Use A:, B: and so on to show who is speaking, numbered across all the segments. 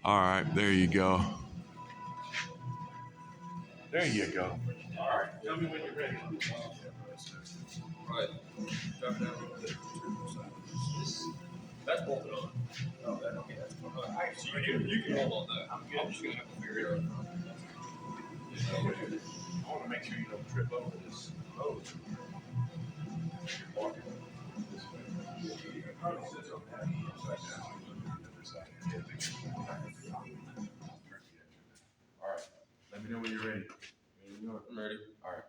A: All right, there you go. There you go. All right, tell me when you're ready.
B: Right. Drop down a little bit. That's bolted on. Oh, that, okay, that's fine. All right, so you can hold on that. I'm just going to have to figure it out.
A: I want to make sure you don't trip over this hose. All right, let me know when you're ready.
B: I'm ready.
A: All right.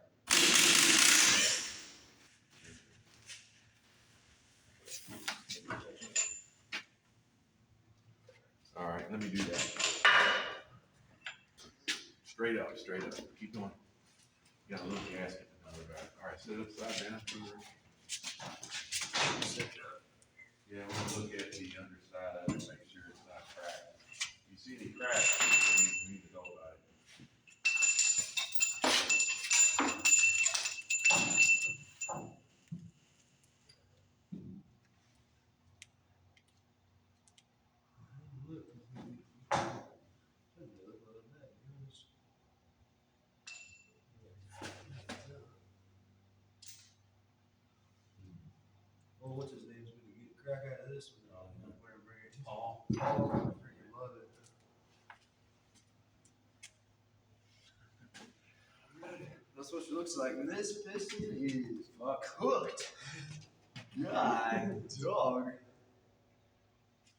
A: All right, let me do that. Straight up, straight up. Keep going. You got a little gasket. All right, sit upside down. Yeah, we'll look at the underside of it, make sure it's not cracked. You see any cracks, we need to know about it.
B: Well, what's his name's going to get a crack out of this one?
A: Paul.
B: Freaking love it. That's what she looks like. And this piston is cooked. God, dog.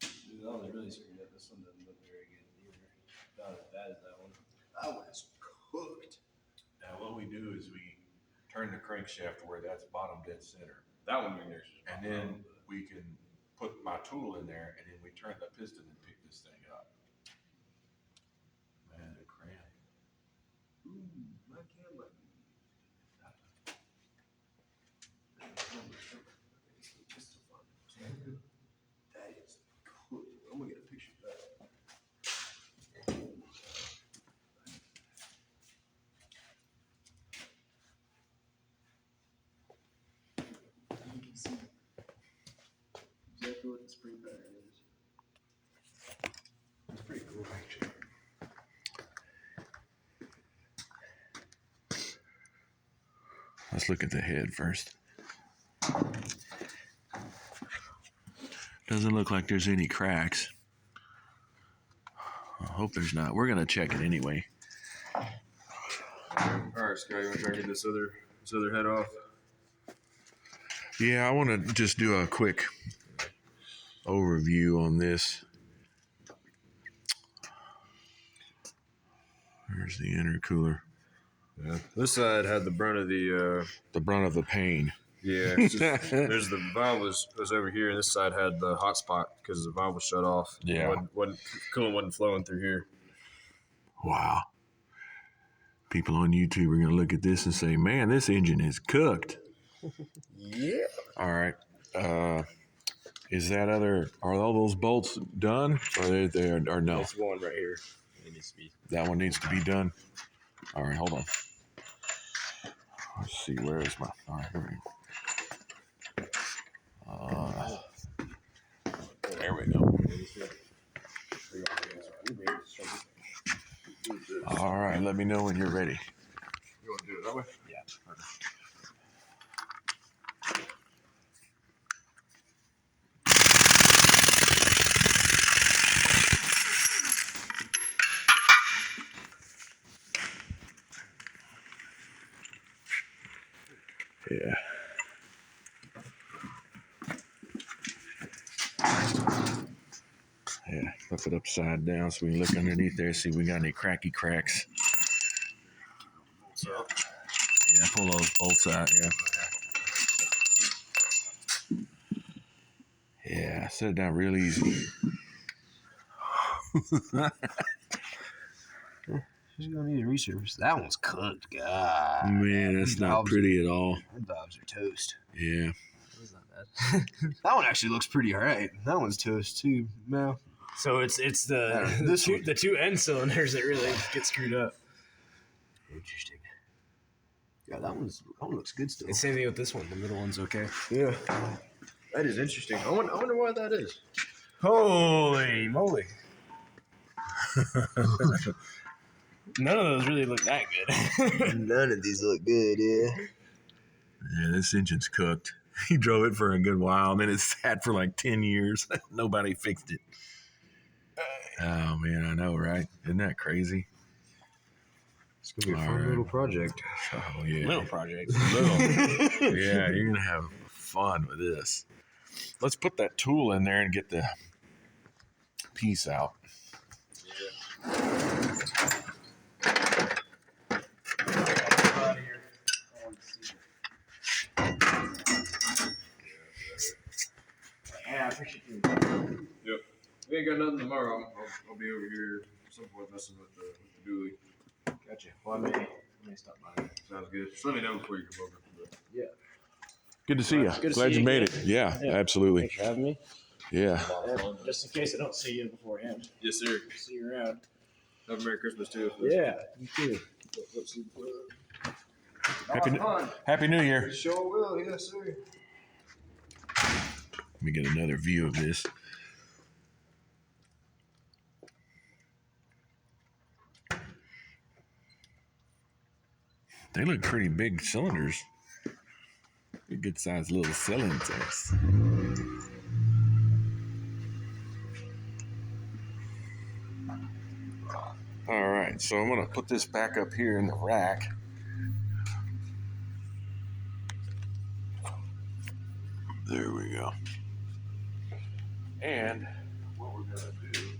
B: Dude, that was really screwed up. This one doesn't look very good either. Not as bad as that one. That one is cooked.
A: Now what we do is we turn the crankshaft to where that's bottom dead center.
B: That one right there.
A: And then we can put my tool in there and then we turn the piston and pick this thing up. Man, the cramp.
B: Ooh, my camera. That is cool. I'm gonna get a picture of that. You can see exactly what the spring pattern is. It's pretty cool, actually.
A: Let's look at the head first. Doesn't look like there's any cracks. I hope there's not. We're gonna check it anyway.
B: All right, Scott, you want to try and get this other head off?
A: Yeah, I want to just do a quick overview on this. There's the intercooler.
B: Yeah, this side had the brunt of
A: the pain.
B: Yeah, there's the valve was over here, and this side had the hot spot because the valve was shut off.
A: Yeah,
B: coolant wasn't flowing through here.
A: Wow. People on YouTube are gonna look at this and say, "Man, this engine is cooked."
B: Yeah.
A: All right. Is that are all those bolts done, or or no?
B: There's one right here. It needs to be.
A: That one needs to be done. All right, hold on. Let's see, where is my? All right, here we go. There we go. All right, let me know when you're ready.
B: You want to do it that way?
A: Yeah. Yeah. Yeah, flip it upside down so we can look underneath there, see if we got any cracky cracks. Yeah, pull those bolts out, yeah. Yeah, set it down real easy.
B: She's gonna need a resurface. That one's cooked, God.
A: Man, that's not pretty at all.
B: Them valves are toast.
A: Yeah.
B: That's not bad. That one actually looks pretty alright. That one's toast too. No.
C: So it's the two end cylinders that really get screwed up.
B: Interesting. Yeah, that one looks good still.
C: It's same thing with this one. The middle one's okay.
B: Yeah. That is interesting. I wonder why that is.
C: Holy moly! None of those really look that good.
B: None of these look good, yeah.
D: Yeah, this engine's cooked. He drove it for a good while, and then it sat for like 10 years. Nobody fixed it. Oh, man, I know, right? Isn't that crazy?
B: It's gonna be a
D: All
B: fun
D: right.
B: little project.
D: Oh, yeah.
C: Little project.
D: Little. Yeah, you're going to have fun with this. Let's put that tool in there and get the piece out.
C: Yeah, I appreciate you.
B: Yep. We ain't got nothing tomorrow. I'll be over here at some point messing with the dually.
C: Gotcha. Well, I may stop by.
B: Sounds good. Just let me know before you come over. But
D: Good to see you.
C: Good to
D: Glad
C: see
D: you
C: you
D: made
C: again.
D: it. Yeah,
C: Yeah.
D: absolutely.
C: Thanks for having me.
D: Yeah.
C: Just in case I don't see you beforehand.
B: yes, sir.
C: See you around.
B: Have a Merry Christmas too.
C: Yeah, you too.
D: Happy New Year.
B: Sure will. Yes, sir.
D: Let me get another view of this. They look pretty big cylinders. A good sized little cylinders. All right, so I'm gonna put this back up here in the rack. There we go. And what we're gonna do.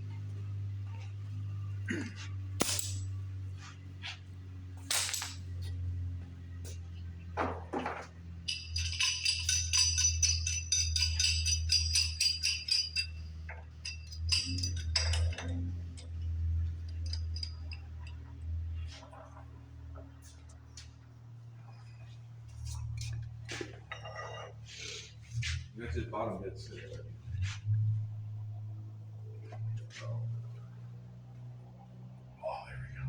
D: That's his bottom bit. Oh, there we go.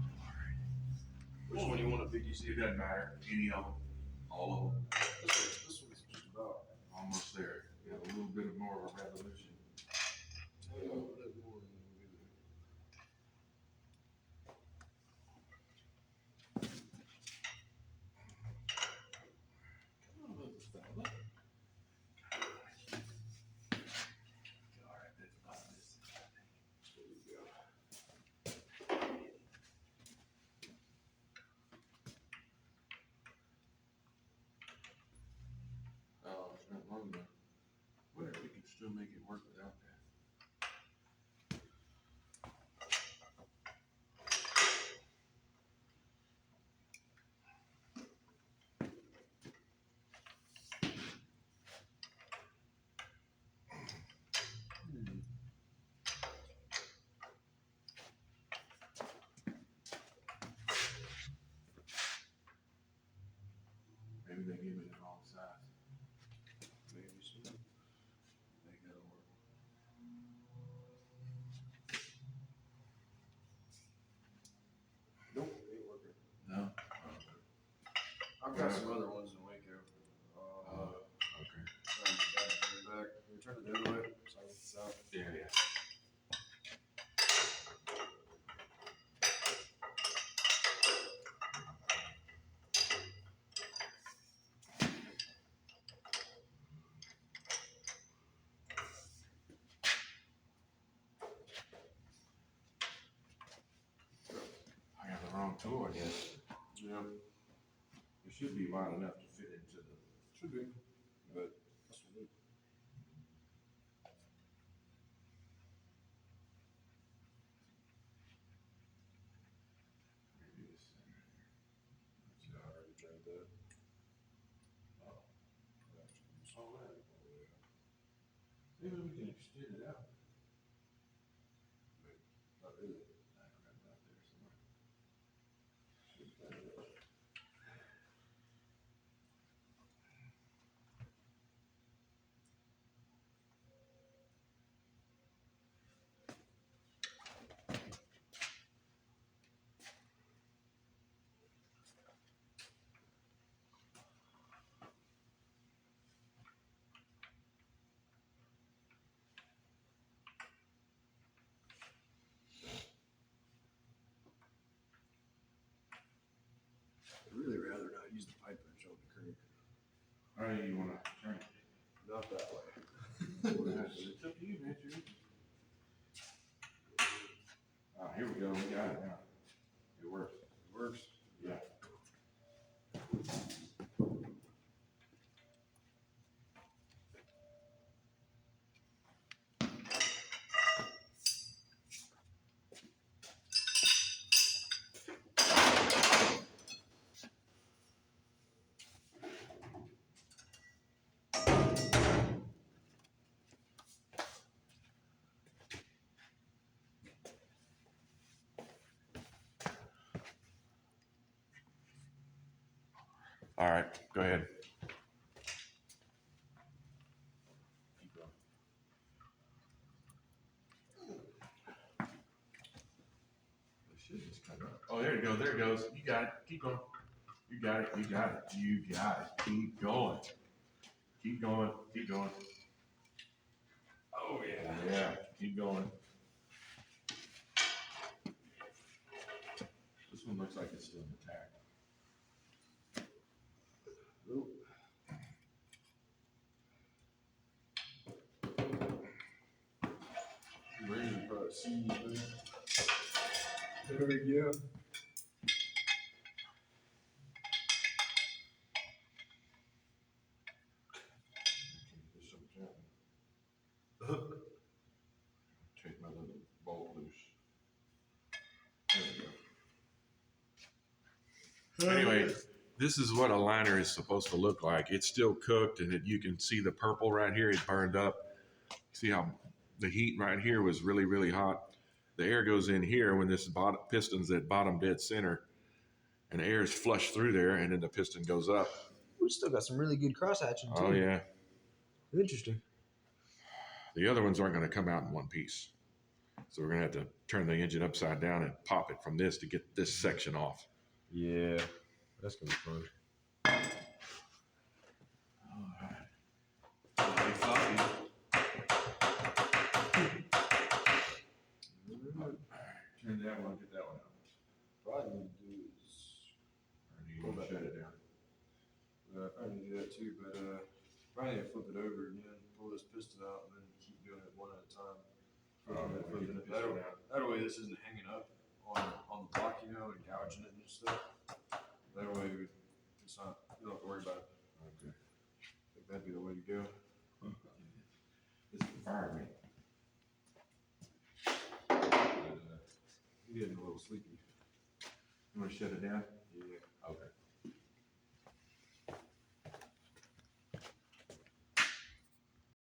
B: Which one do you want a big
D: It doesn't matter. Any of them. All of them.
B: This one's just about.
D: Almost there. You have a little bit more of a revolution. All right, that's about this. Oh, it's not long enough. Whatever, we can still make it work without that. Maybe they gave me the wrong size.
B: Maybe so.
D: They gotta work.
B: Nope, ain't working.
D: No?
B: I've got some other ones in Waco.
D: Okay.
B: Trying to get that back. Can we turn it the other way so I can get this out?
D: Yeah. I got the wrong tool, I guess.
B: Yeah.
D: It should be wide enough to fit into the.
B: Should be. But that's what we
D: Maybe this center here.
B: I already tried that.
D: Oh, right. Maybe we can extend it out.
B: Not really.
D: I don't know, out there somewhere.
A: How do you wanna turn it?
B: Not that way.
A: It's up to you, man. Here we go. We got it now. It works.
B: It works.
A: Yeah. All right, go ahead. Oh, there it goes. There it goes. You got it. Keep going. You got it. You got it. You got it. Keep going. Keep going. Keep going. Oh yeah. Yeah. Keep going. This one looks like it's still intact.
B: Nope. Ready to proceed, man. There we go.
A: Take my little bolt loose. There we go. Anyway, this is what a liner is supposed to look like. It's still cooked, and you can see the purple right here. It burned up. See how the heat right here was really, really hot. The air goes in here when this piston's at bottom dead center, and the air is flushed through there, and then the piston goes up.
B: We still got some really good cross hatching too.
A: Oh yeah.
B: Interesting.
A: The other ones aren't going to come out in one piece. So we're going to have to turn the engine upside down and pop it from this to get this section off.
B: Yeah, that's gonna be fun.
A: Turn that one, get that one out.
B: Probably need to do is
A: Or do you want to shut it down?
B: I need to do that too, but probably need to flip it over again, pull this piston out, and then keep doing it one at a time. Flipping it. That way this isn't hanging up on the block, you know, and gouging it and stuff. That way it's not, you don't have to worry about it.
A: Okay.
B: I think that'd be the way to go.
A: This is fire me.
B: You're getting a little sleepy.
A: You want to shut it down?
B: Yeah.
A: Okay.